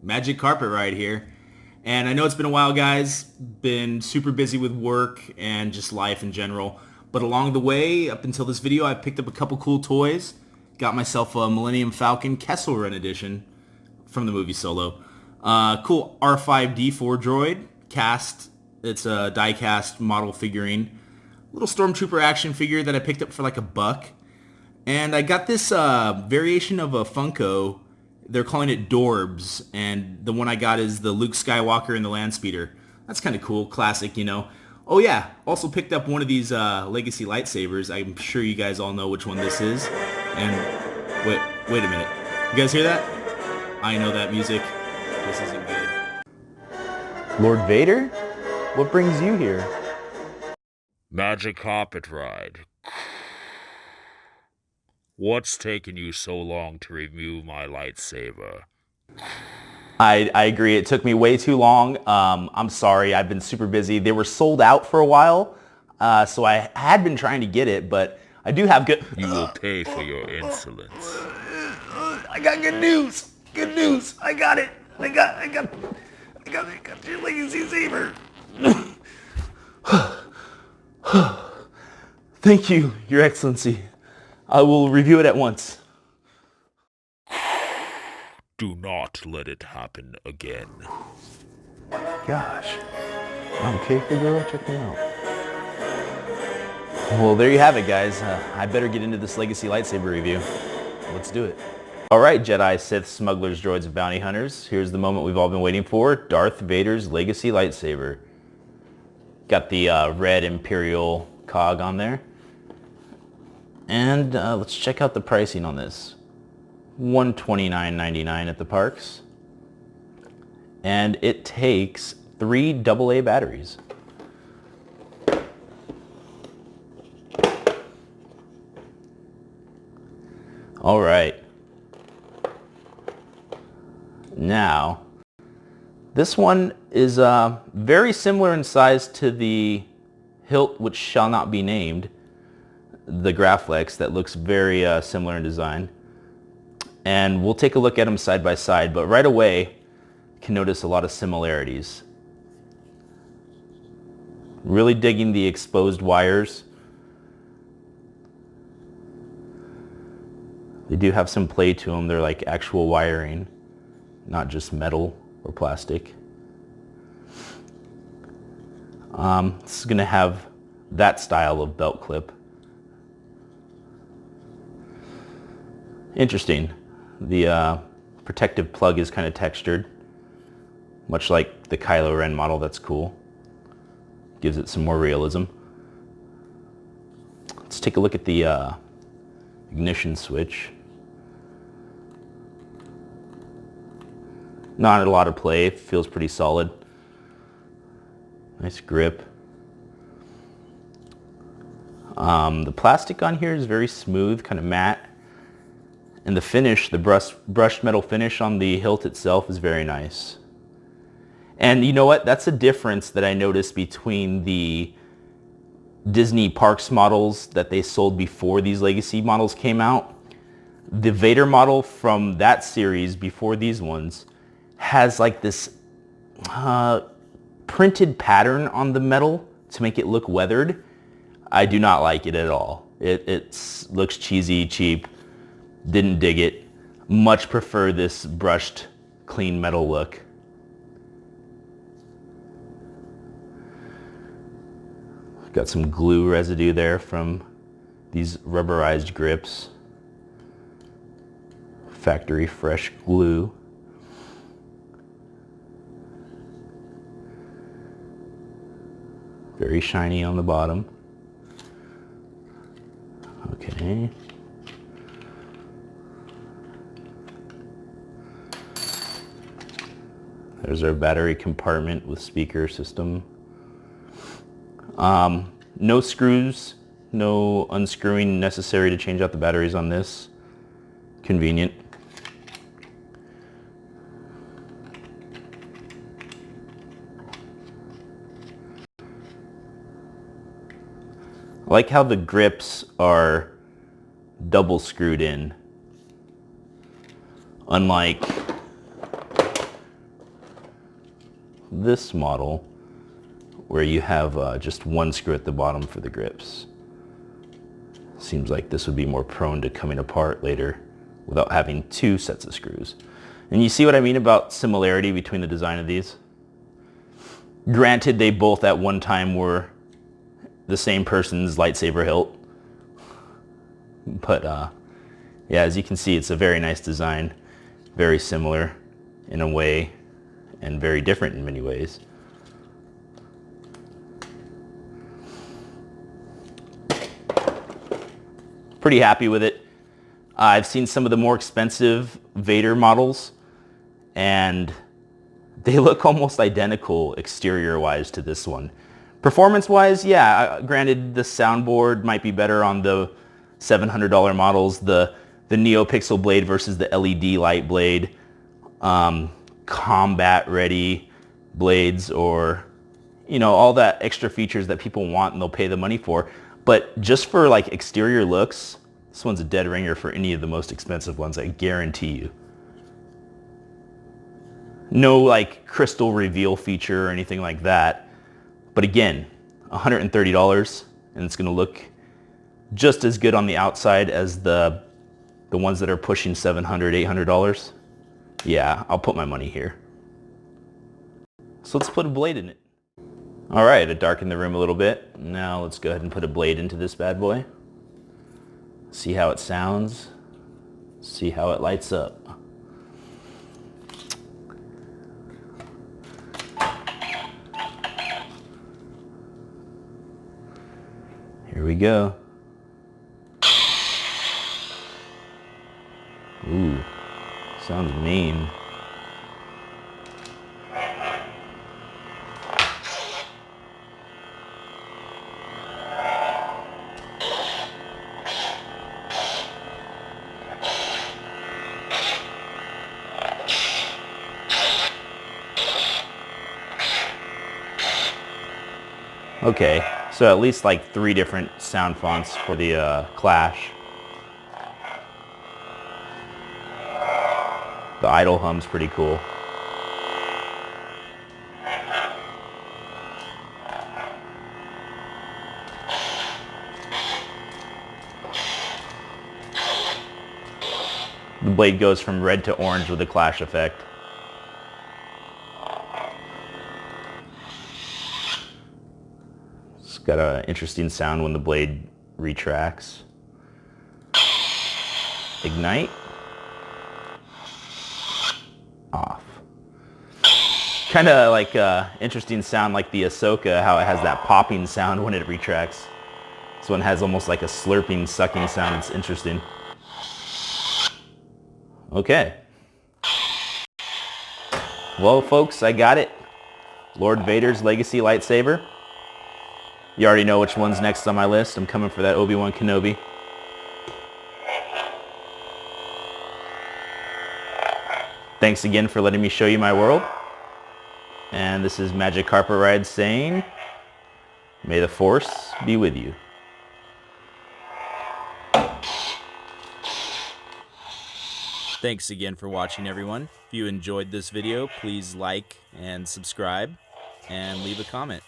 Magic carpet ride here. And I know it's been a while, guys. Been super busy with work and just life in general. But along the way, up until this video, I picked up a couple cool toys. Got myself a Millennium Falcon Kessel Run edition from the movie Solo. Cool R5-D4 droid cast. It's a die-cast model figurine. Little Stormtrooper action figure that I picked up for like $1. And I got this variation of a Funko. They're calling it Dorbs, and the one I got is the Luke Skywalker and the Landspeeder. That's kind of cool, classic, you know. Oh yeah, also picked up one of these Legacy lightsabers. I'm sure you guys all know which one this is. And wait a minute. You guys hear that? I know that music. This isn't good. Lord Vader? What brings you here? Magic carpet ride. What's taking you so long to review my lightsaber? I agree. It took me way too long. I'm sorry. I've been super busy. They were sold out for a while, so I had been trying to get it, but I do have good... You will pay for your insolence. I got good news. Good news. I got it. I got your legacy saber. Thank you, Your Excellency. I will review it at once. Do not let it happen again. Gosh. Okay, girl, check me out. Well, there you have it, guys. I better get into this Legacy lightsaber review. Let's do it. All right, Jedi, Sith, smugglers, droids, and bounty hunters. Here's the moment we've all been waiting for. Darth Vader's Legacy lightsaber. Got the red Imperial cog on there. And let's check out the pricing on this. $129.99 at the parks. And it takes 3 AA batteries. All right. Now, this one is very similar in size to the Hilt, which shall not be named. The Graflex that looks very similar in design, and we'll take a look at them side by side, but right away you can notice a lot of similarities. Really digging the exposed wires. They do have some play to them. They're like actual wiring, not just metal or plastic. This is going to have that style of belt clip. Interesting. The protective plug is kind of textured, much like the Kylo Ren model. That's cool. Gives it some more realism. Let's take a look at the ignition switch. Not a lot of play. Feels pretty solid. Nice grip. The plastic on here is very smooth, kind of matte. And the finish, the brushed metal finish on the hilt itself is very nice. And you know what? That's a difference that I noticed between the Disney Parks models that they sold before these Legacy models came out. The Vader model from that series before these ones has like this printed pattern on the metal to make it look weathered. I do not like it at all. It looks cheesy, cheap. Didn't dig it. Much prefer this brushed, clean metal look. Got some glue residue there from these rubberized grips. Factory fresh glue. Very shiny on the bottom. Okay. There's our battery compartment with speaker system. No screws, no unscrewing necessary to change out the batteries on this. Convenient. I like how the grips are double screwed in, unlike this model where you have just one screw at the bottom for the grips. Seems like this would be more prone to coming apart later without having two sets of screws. And you see what I mean about similarity between the design of these? Granted, they both at one time were the same person's lightsaber hilt. But yeah, as you can see, it's a very nice design. Very similar in a way and very different in many ways. Pretty happy with it. I've seen some of the more expensive Vader models and they look almost identical exterior-wise to this one. Performance-wise, yeah, granted the soundboard might be better on the $700 models, the NeoPixel blade versus the LED light blade, combat-ready blades, or, you know, all that extra features that people want and they'll pay the money for. But just for like exterior looks, this one's a dead ringer for any of the most expensive ones, I guarantee you. No like crystal reveal feature or anything like that. But again, $130, and it's gonna look just as good on the outside as the ones that are pushing $700, $800. Yeah, I'll put my money here. So let's put a blade in it. All right, I darkened the room a little bit. Now let's go ahead and put a blade into this bad boy. See how it sounds. See how it lights up. Here we go. Ooh, sounds mean. Okay, so at least like 3 different sound fonts for the clash. The idle hum's pretty cool. The blade goes from red to orange with the clash effect. It's got an interesting sound when the blade retracts. Ignite. Off. Kind of like interesting sound like the Ahsoka, how it has that popping sound when it retracts. This one has almost like a slurping, sucking sound. It's interesting. Okay. Well, folks, I got it. Lord Vader's Legacy Lightsaber. You already know which one's next on my list. I'm coming for that Obi-Wan Kenobi. Thanks again for letting me show you my world. And this is Magic Carpet Ride saying, may the Force be with you. Thanks again for watching, everyone. If you enjoyed this video, please like and subscribe and leave a comment.